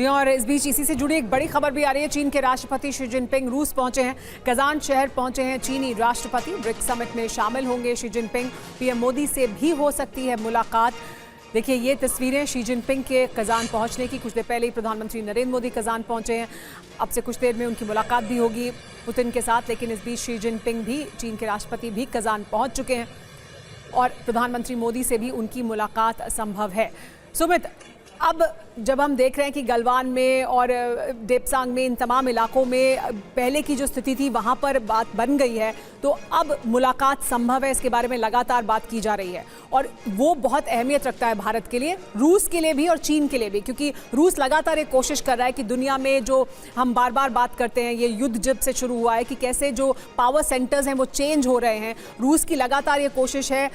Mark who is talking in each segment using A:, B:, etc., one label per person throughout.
A: जी और इस बीच इसी से जुड़ी एक बड़ी खबर भी आ रही है। चीन के राष्ट्रपति शी जिनपिंग रूस पहुंचे हैं, कजान शहर पहुंचे हैं। चीनी राष्ट्रपति ब्रिक्स समिट में शामिल होंगे। शी जिनपिंग पीएम मोदी से भी हो सकती है मुलाकात। देखिए ये तस्वीरें शी जिनपिंग के कजान पहुंचने की। कुछ देर पहले ही प्रधानमंत्री नरेंद्र मोदी कजान पहुंचे हैं। अब से कुछ देर में उनकी मुलाकात भी होगी पुतिन के साथ। लेकिन इस बीच शी जिनपिंग भी, चीन के राष्ट्रपति भी कजान पहुंच चुके हैं और प्रधानमंत्री मोदी से भी उनकी मुलाकात संभव है। सुमित, अब जब हम देख रहे हैं कि गलवान में और देपसांग में, इन तमाम इलाकों में पहले की जो स्थिति थी वहां पर बात बन गई है, तो अब मुलाकात संभव है, इसके बारे में लगातार बात की जा रही है और वो बहुत अहमियत रखता है भारत के लिए, रूस के लिए भी और चीन के लिए भी, क्योंकि रूस लगातार एक कोशिश कर रहा है कि दुनिया में जो हम बार बार बात करते हैं, ये युद्ध जब से शुरू हुआ है कि कैसे जो पावर सेंटर्स हैं वो चेंज हो रहे हैं, रूस की लगातार ये कोशिश है,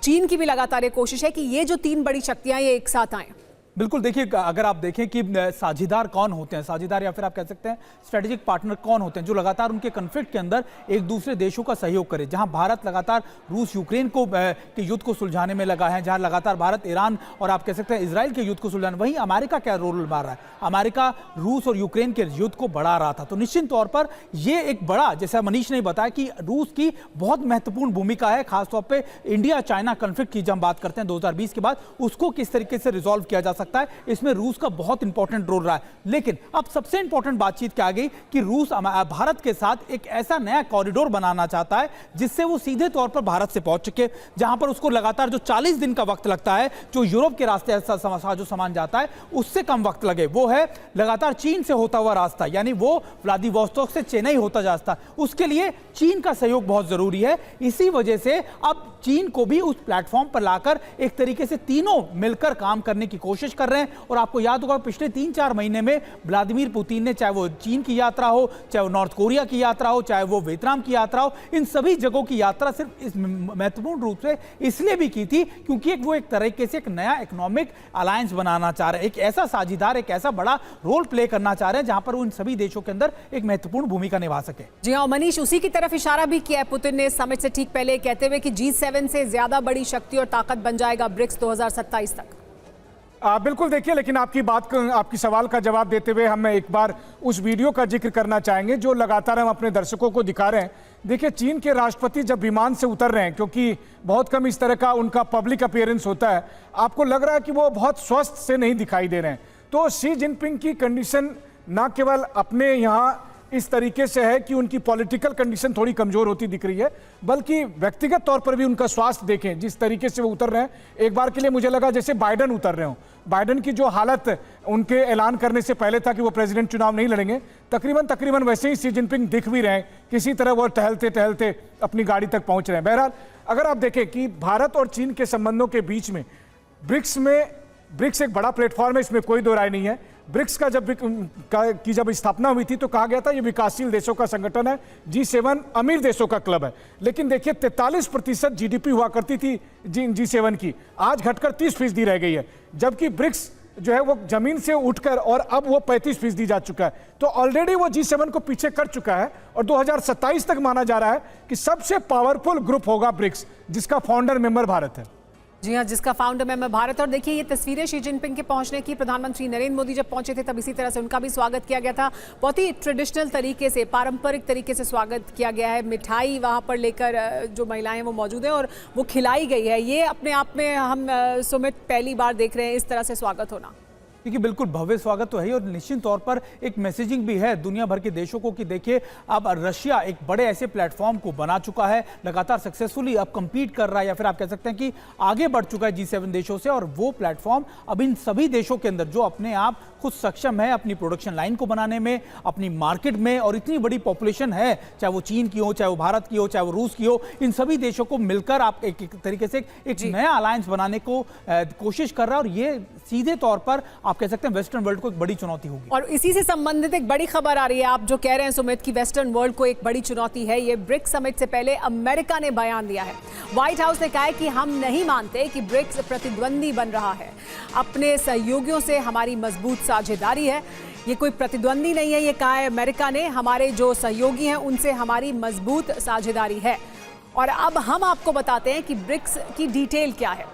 A: चीन की भी लगातार ये कोशिश है कि ये जो तीन बड़ी शक्तियां ये एक साथ आएं।
B: बिल्कुल, देखिए अगर आप देखें कि साझेदार कौन होते हैं, साझेदार या फिर आप कह सकते हैं स्ट्रेटेजिक पार्टनर कौन होते हैं जो लगातार उनके कन्फ्लिक्ट के अंदर एक दूसरे देशों का सहयोग करे। जहां भारत लगातार रूस यूक्रेन के युद्ध को सुलझाने में लगा है, जहां लगातार भारत ईरान और आप कह सकते हैं इजराइल के युद्ध को सुलझाने, वहीं अमेरिका क्या रोल निभा रहा है। अमेरिका रूस और यूक्रेन के युद्ध को बढ़ा रहा था। तो निश्चित तौर पर ये एक बड़ा, जैसा मनीष ने बताया कि रूस की बहुत महत्वपूर्ण भूमिका है, खासतौर पर इंडिया चाइना कन्फ्लिक्ट की जब हम बात करते हैं 2020 के बाद, उसको किस तरीके से रिजॉल्व किया जा सकता है, इसमें रूस का बहुत इंपॉर्टेंट रोल रहा है। लेकिन अब सबसे इंपॉर्टेंट बातचीत क्या आ गई कि रूस भारत के साथ एक ऐसा नया कॉरिडोर बनाना चाहता है जिससे वो सीधे तौर पर भारत से पहुंच सके, जहां पर उसको लगातार जो 40 दिन का वक्त लगता है, जो यूरोप के रास्ते जो सामान जाता है उससे कम वक्त लगे, वो है लगातार चीन से होता हुआ रास्ता, यानी वो व्लादिवोस्तोक से चेन्नई होता जाता। उसके लिए चीन का सहयोग बहुत जरूरी है। इसी वजह से अब चीन को भी उस प्लेटफॉर्म पर लाकर एक तरीके से तीनों मिलकर काम करने की कोशिश कर रहे हैं। और आपको याद होगा पिछले 3-4 महीने में व्लादिमीर पुतिन ने, चाहे वो चीन की यात्रा हो, चाहे वो नॉर्थ कोरिया की यात्रा हो, चाहे वो वियतनाम की यात्रा हो, इन सभी जगहों की यात्रा सिर्फ इस महत्वपूर्ण रूप से इसलिए भी की थी क्योंकि वो एक तरीके से एक नया इकोनॉमिक अलायंस बनाना चाह रहे हैं, एक ऐसा साझेदार, एक ऐसा बड़ा रोल प्ले करना चाह रहे हैं जहां पर वो इन सभी देशों के अंदर एक महत्वपूर्ण भूमिका निभा सके।
A: जी हाँ मनीष, उसी की तरफ इशारा भी किया है पुतिन ने समिट से ठीक पहले, कहते हुए कि G7 से ज्यादा बड़ी शक्ति और ताकत बन जाएगा ब्रिक्स 2027 तक।
C: बिल्कुल, देखिए, लेकिन आपकी सवाल का जवाब देते हुए हम एक बार उस वीडियो का जिक्र करना चाहेंगे जो लगातार हम अपने दर्शकों को दिखा रहे हैं। देखिए, चीन के राष्ट्रपति जब विमान से उतर रहे हैं, क्योंकि बहुत कम इस तरह का उनका पब्लिक अपीयरेंस होता है, आपको लग रहा है कि वो बहुत स्वस्थ से नहीं दिखाई दे रहे हैं। तो शी जिनपिंग की कंडीशन ना केवल अपने यहाँ इस तरीके से है कि उनकी पॉलिटिकल कंडीशन थोड़ी कमजोर होती दिख रही है, बल्कि व्यक्तिगत तौर पर भी उनका स्वास्थ्य देखें, जिस तरीके से वो उतर रहे हैं। एक बार के लिए मुझे लगा जैसे बाइडन उतर रहे हो। बाइडन की जो हालत उनके ऐलान करने से पहले था कि वो प्रेसिडेंट चुनाव नहीं लड़ेंगे, तकरीबन वैसे ही शी जिनपिंग दिख भी रहे हैं, किसी तरह वो टहलते टहलते अपनी गाड़ी तक पहुंच रहे हैं। बहरहाल, अगर आप देखें कि भारत और चीन के संबंधों के बीच में ब्रिक्स एक बड़ा प्लेटफॉर्म है, इसमें कोई दो राय नहीं है। ब्रिक्स का जब स्थापना हुई थी तो कहा गया था ये विकासशील देशों का संगठन है, G7 अमीर देशों का क्लब है। लेकिन देखिए 43% GDP हुआ करती थी G7 की, आज घटकर 30% रह गई है, जबकि ब्रिक्स जो है वो जमीन से उठकर और अब वो 35% जा चुका है। तो ऑलरेडी वो G7 को पीछे कर चुका है और 2027 तक माना जा रहा है कि सबसे पावरफुल ग्रुप होगा ब्रिक्स, जिसका फाउंडर मेंबर भारत है।
A: जी हाँ, जिसका फाउंडर मेंबर भारत। और देखिए ये तस्वीरें शी जिनपिंग के पहुंचने की, प्रधानमंत्री नरेंद्र मोदी जब पहुंचे थे तब इसी तरह से उनका भी स्वागत किया गया था। बहुत ही ट्रेडिशनल तरीके से, पारंपरिक तरीके से स्वागत किया गया है। मिठाई वहां पर लेकर जो महिलाएं हैं वो मौजूद हैं और वो खिलाई गई है। ये अपने आप में हम सुमित पहली बार देख रहे हैं इस तरह से स्वागत होना।
B: देखिए बिल्कुल भव्य स्वागत तो है और निश्चित तौर पर एक मैसेजिंग भी है दुनिया भर के देशों को कि देखिए अब रशिया एक बड़े ऐसे प्लेटफॉर्म को बना चुका है, लगातार सक्सेसफुली अब compete कर रहा है, या फिर आप कह सकते हैं कि आगे बढ़ चुका है G7 देशों से। और वो प्लेटफॉर्म अब इन सभी देशों के अंदर जो अपने आप खुद सक्षम है अपनी प्रोडक्शन लाइन को बनाने में, अपनी मार्केट में, और इतनी बड़ी पॉपुलेशन है, चाहे वो चीन की हो, चाहे वो भारत की हो, चाहे वो रूस की हो, इन सभी देशों को मिलकर आप एक तरीके से एक नया अलायंस बनाने को कोशिश कर रहा है। और ये सीधे तौर पर आप कह सकते हैं वेस्टर्न वर्ल्ड को एक बड़ी चुनौती होगी।
A: और इसी से संबंधित एक बड़ी खबर आ रही है, आप जो कह रहे हैं सुमित की वेस्टर्न वर्ल्ड को एक बड़ी चुनौती है, ये ब्रिक्स समिट से पहले अमेरिका ने बयान दिया है। व्हाइट हाउस ने कहा है कि हम नहीं मानते कि ब्रिक्स प्रतिद्वंदी बन रहा है, अपने सहयोगियों से हमारी मजबूत साझेदारी है, ये कोई प्रतिद्वंदी नहीं है, ये कहा है अमेरिका ने। हमारे जो सहयोगी हैं उनसे हमारी मजबूत साझेदारी है। और अब हम आपको बताते हैं कि ब्रिक्स की डिटेल क्या है।